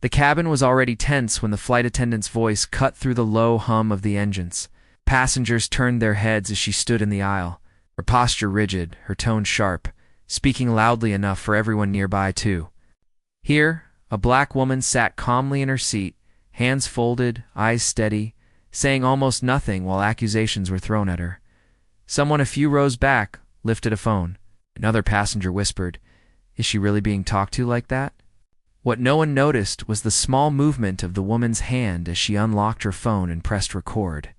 The cabin was already tense when the flight attendant's voice cut through the low hum of the engines. Passengers turned their heads as she stood in the aisle, her posture rigid, her tone sharp, speaking loudly enough for everyone nearby too. Here, a black woman sat calmly in her seat, hands folded, eyes steady, saying almost nothing while accusations were thrown at her. Someone a few rows back lifted a phone. Another passenger whispered, "Is she really being talked to like that?" What no one noticed was the small movement of the woman's hand as she unlocked her phone and pressed record.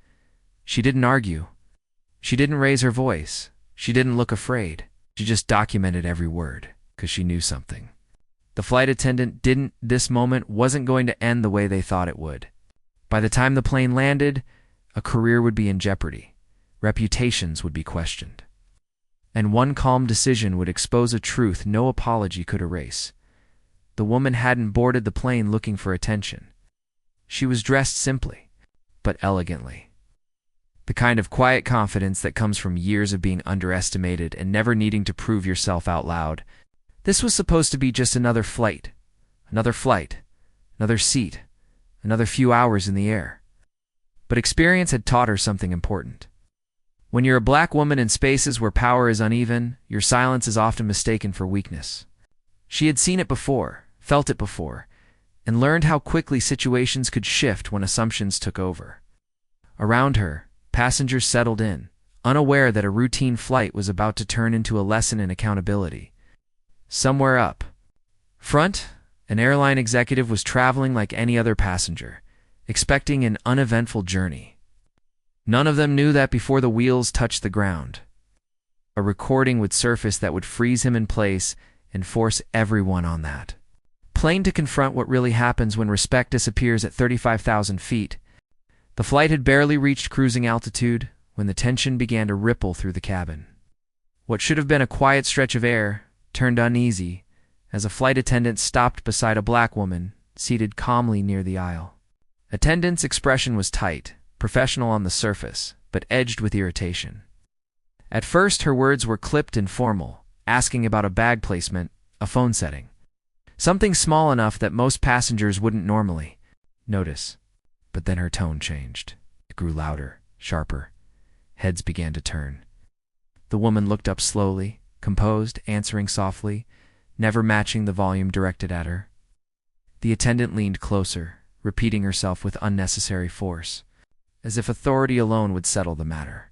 She didn't argue. She didn't raise her voice. She didn't look afraid. She just documented every word, because she knew something. The flight attendant didn't. This moment wasn't going to end the way they thought it would. By the time the plane landed, a career would be in jeopardy. Reputations would be questioned. And one calm decision would expose a truth no apology could erase. The woman hadn't boarded the plane looking for attention. She was dressed simply, but elegantly. The kind of quiet confidence that comes from years of being underestimated and never needing to prove yourself out loud. This was supposed to be just another flight, another seat, another few hours in the air. But experience had taught her something important. When you're a black woman in spaces where power is uneven, your silence is often mistaken for weakness. She had seen it before, felt it before, and learned how quickly situations could shift when assumptions took over. Around her, passengers settled in, unaware that a routine flight was about to turn into a lesson in accountability. Somewhere up front, an airline executive was traveling like any other passenger, expecting an uneventful journey. None of them knew that before the wheels touched the ground, a recording would surface that would freeze him in place and force everyone on that plane to confront what really happens when respect disappears at 35,000 feet. The flight had barely reached cruising altitude when the tension began to ripple through the cabin. What should have been a quiet stretch of air turned uneasy as a flight attendant stopped beside a black woman seated calmly near the aisle. Attendant's expression was tight, professional on the surface, but edged with irritation. At first, her words were clipped and formal, asking about a bag placement, a phone setting. Something small enough that most passengers wouldn't normally notice. But then her tone changed. It grew louder, sharper. Heads began to turn. The woman looked up slowly, composed, answering softly, never matching the volume directed at her. The attendant leaned closer, repeating herself with unnecessary force, as if authority alone would settle the matter.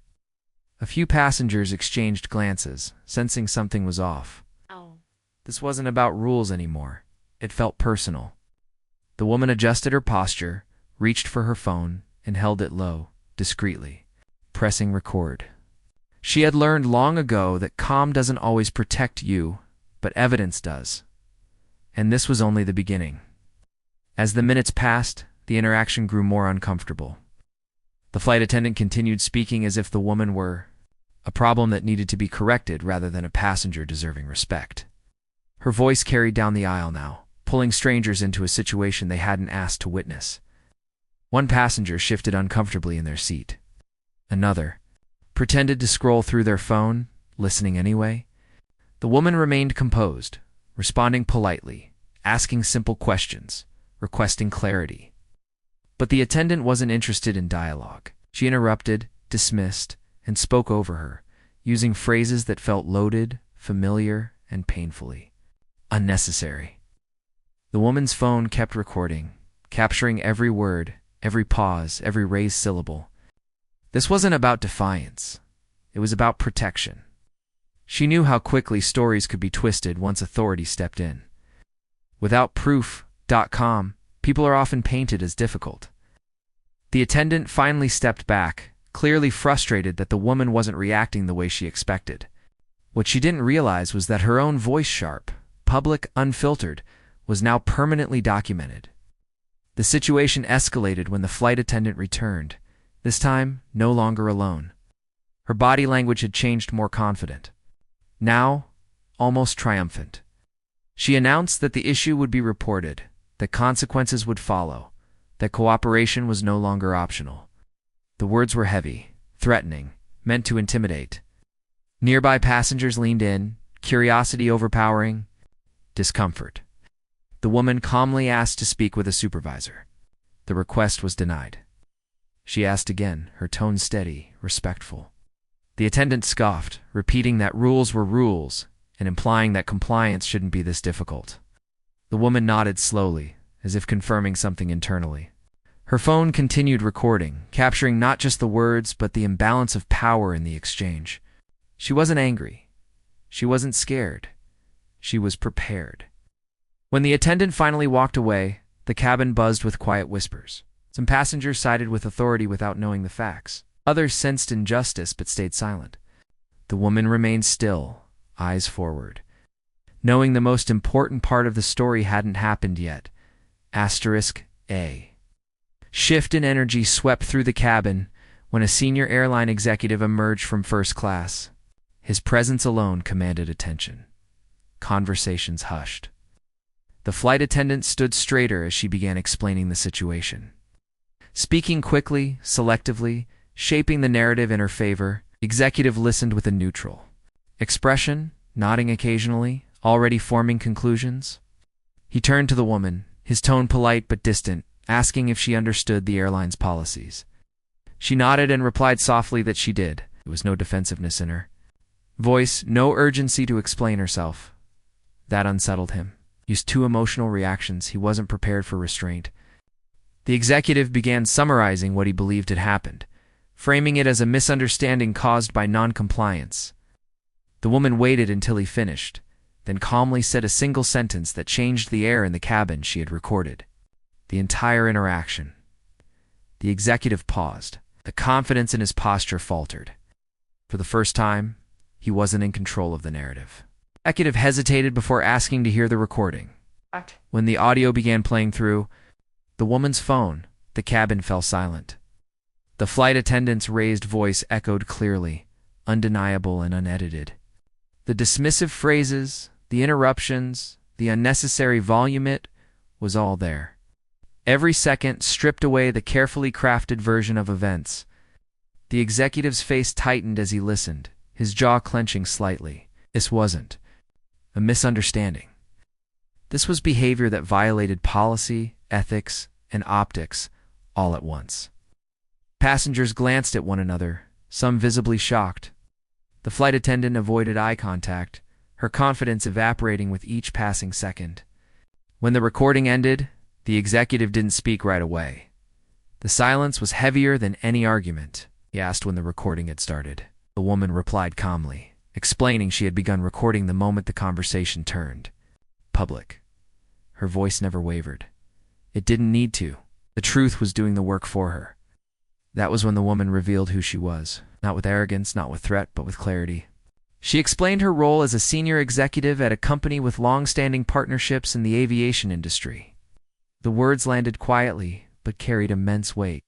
A few passengers exchanged glances, sensing something was off. This wasn't about rules anymore. It felt personal. The woman adjusted her posture, reached for her phone, and held it low, discreetly, pressing record. She had learned long ago that calm doesn't always protect you, but evidence does. And this was only the beginning. As the minutes passed, the interaction grew more uncomfortable. The flight attendant continued speaking as if the woman were a problem that needed to be corrected rather than a passenger deserving respect. Her voice carried down the aisle now, pulling strangers into a situation they hadn't asked to witness. One passenger shifted uncomfortably in their seat. Another pretended to scroll through their phone, listening anyway. The woman remained composed, responding politely, asking simple questions, requesting clarity. But the attendant wasn't interested in dialogue. She interrupted, dismissed, and spoke over her, using phrases that felt loaded, familiar, and painfully unnecessary. The woman's phone kept recording, capturing every word, every pause, every raised syllable. This wasn't about defiance. It was about protection. She knew how quickly stories could be twisted once authority stepped in. Without proof.com, people are often painted as difficult. The attendant finally stepped back, clearly frustrated that the woman wasn't reacting the way she expected. What she didn't realize was that her own voice, sharp, public, unfiltered, was now permanently documented. The situation escalated when the flight attendant returned, this time no longer alone. Her body language had changed, more confident. Now, almost triumphant. She announced that the issue would be reported, that consequences would follow, that cooperation was no longer optional. The words were heavy, threatening, meant to intimidate. Nearby passengers leaned in, curiosity overpowering, discomfort. The woman calmly asked to speak with a supervisor. The request was denied. She asked again, her tone steady, respectful. The attendant scoffed, repeating that rules were rules and implying that compliance shouldn't be this difficult. The woman nodded slowly, as if confirming something internally. Her phone continued recording, capturing not just the words but the imbalance of power in the exchange. She wasn't angry. She wasn't scared. She was prepared. When the attendant finally walked away, the cabin buzzed with quiet whispers. Some passengers sided with authority without knowing the facts. Others sensed injustice but stayed silent. The woman remained still, eyes forward, knowing the most important part of the story hadn't happened yet. A shift in energy swept through the cabin when a senior airline executive emerged from first class. His presence alone commanded attention. Conversations hushed. The flight attendant stood straighter as she began explaining the situation. Speaking quickly, selectively, shaping the narrative in her favor, the executive listened with a neutral expression, nodding occasionally, already forming conclusions. He turned to the woman, his tone polite but distant, asking if she understood the airline's policies. She nodded and replied softly that she did. There was no defensiveness in her voice, no urgency to explain herself. That unsettled him. Used two emotional reactions, he wasn't prepared for restraint. The executive began summarizing what he believed had happened, framing it as a misunderstanding caused by non-compliance. The woman waited until he finished, then calmly said a single sentence that changed the air in the cabin she had recorded. The entire interaction. The executive paused. The confidence in his posture faltered. For the first time, he wasn't in control of the narrative. The executive hesitated before asking to hear the recording. When the audio began playing through the woman's phone, the cabin fell silent. The flight attendant's raised voice echoed clearly, undeniable and unedited. The dismissive phrases, the interruptions, the unnecessary volume, it was all there. Every second stripped away the carefully crafted version of events. The executive's face tightened as he listened, his jaw clenching slightly. This wasn't a misunderstanding. This was behavior that violated policy, ethics, and optics all at once. Passengers glanced at one another, some visibly shocked. The flight attendant avoided eye contact, her confidence evaporating with each passing second. When the recording ended, the executive didn't speak right away. The silence was heavier than any argument. He asked when the recording had started. The woman replied calmly, explaining she had begun recording the moment the conversation turned public. Her voice never wavered. It didn't need to. The truth was doing the work for her. That was when the woman revealed who she was, not with arrogance, not with threat, but with clarity. She explained her role as a senior executive at a company with long-standing partnerships in the aviation industry. The words landed quietly, but carried immense weight.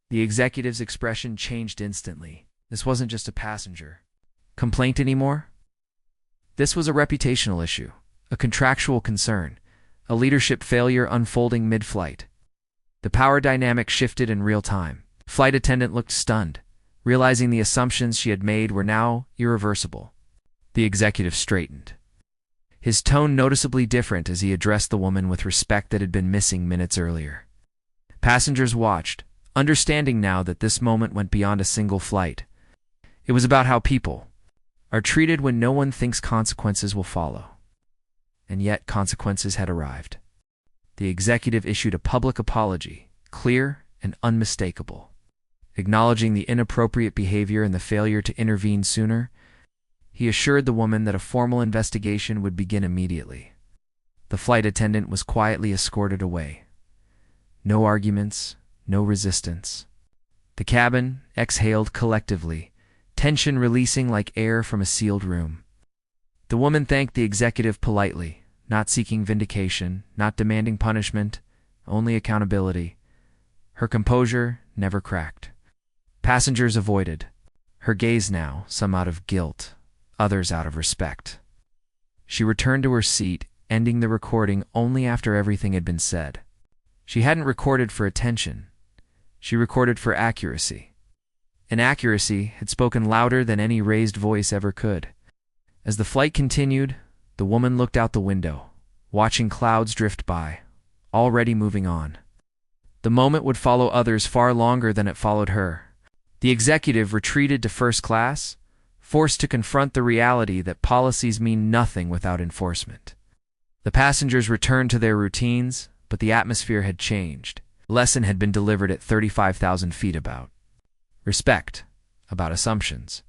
The executive's expression changed instantly. This wasn't just a passenger complaint anymore. This was a reputational issue, a contractual concern, a leadership failure unfolding mid-flight. The power dynamic shifted in real time. Flight attendant looked stunned, realizing the assumptions she had made were now irreversible. The executive straightened, his tone noticeably different as he addressed the woman with respect that had been missing minutes earlier. Passengers watched, understanding now that this moment went beyond a single flight. It was about how people are treated when no one thinks consequences will follow. And yet consequences had arrived. The executive issued a public apology, clear and unmistakable. Acknowledging the inappropriate behavior and the failure to intervene sooner, he assured the woman that a formal investigation would begin immediately. The flight attendant was quietly escorted away. No arguments, no resistance. The cabin exhaled collectively, tension releasing like air from a sealed room. The woman thanked the executive politely, not seeking vindication, not demanding punishment, only accountability. Her composure never cracked. Passengers avoided her gaze now, some out of guilt, others out of respect. She returned to her seat, ending the recording only after everything had been said. She hadn't recorded for attention. She recorded for accuracy. And accuracy had spoken louder than any raised voice ever could. As the flight continued, the woman looked out the window, watching clouds drift by, already moving on. The moment would follow others far longer than it followed her. The executive retreated to first class, forced to confront the reality that policies mean nothing without enforcement. The passengers returned to their routines, but the atmosphere had changed. The lesson had been delivered at 35,000 feet about respect, about assumptions,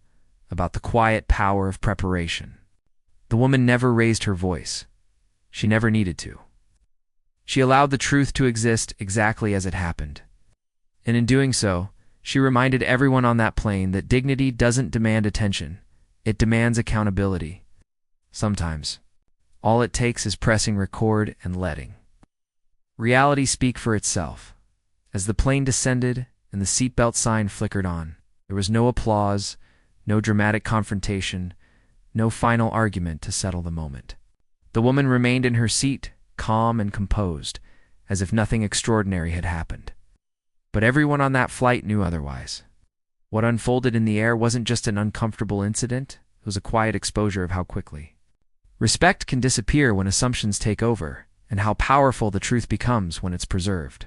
about the quiet power of preparation. The woman never raised her voice. She never needed to. She allowed the truth to exist exactly as it happened. And in doing so, she reminded everyone on that plane that dignity doesn't demand attention. It demands accountability. Sometimes, all it takes is pressing record and letting reality speak for itself. As the plane descended and the seatbelt sign flickered on, there was no applause, no dramatic confrontation, no final argument to settle the moment. The woman remained in her seat, calm and composed, as if nothing extraordinary had happened. But everyone on that flight knew otherwise. What unfolded in the air wasn't just an uncomfortable incident, it was a quiet exposure of how quickly respect can disappear when assumptions take over, and how powerful the truth becomes when it's preserved.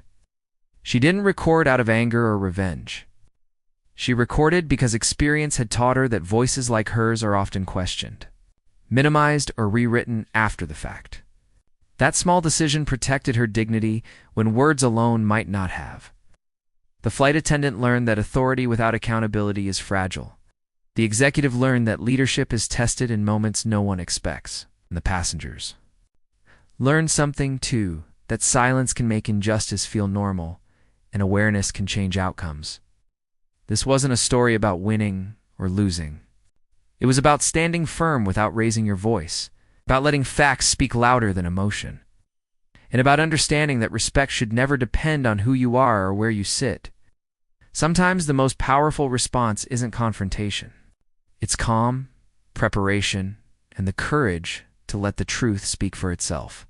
She didn't record out of anger or revenge. She recorded because experience had taught her that voices like hers are often questioned, minimized or rewritten after the fact. That small decision protected her dignity when words alone might not have. The flight attendant learned that authority without accountability is fragile. The executive learned that leadership is tested in moments no one expects, and the passengers learned something, too, that silence can make injustice feel normal, and awareness can change outcomes. This wasn't a story about winning or losing. It was about standing firm without raising your voice, about letting facts speak louder than emotion, and about understanding that respect should never depend on who you are or where you sit. Sometimes the most powerful response isn't confrontation. It's calm, preparation, and the courage to let the truth speak for itself.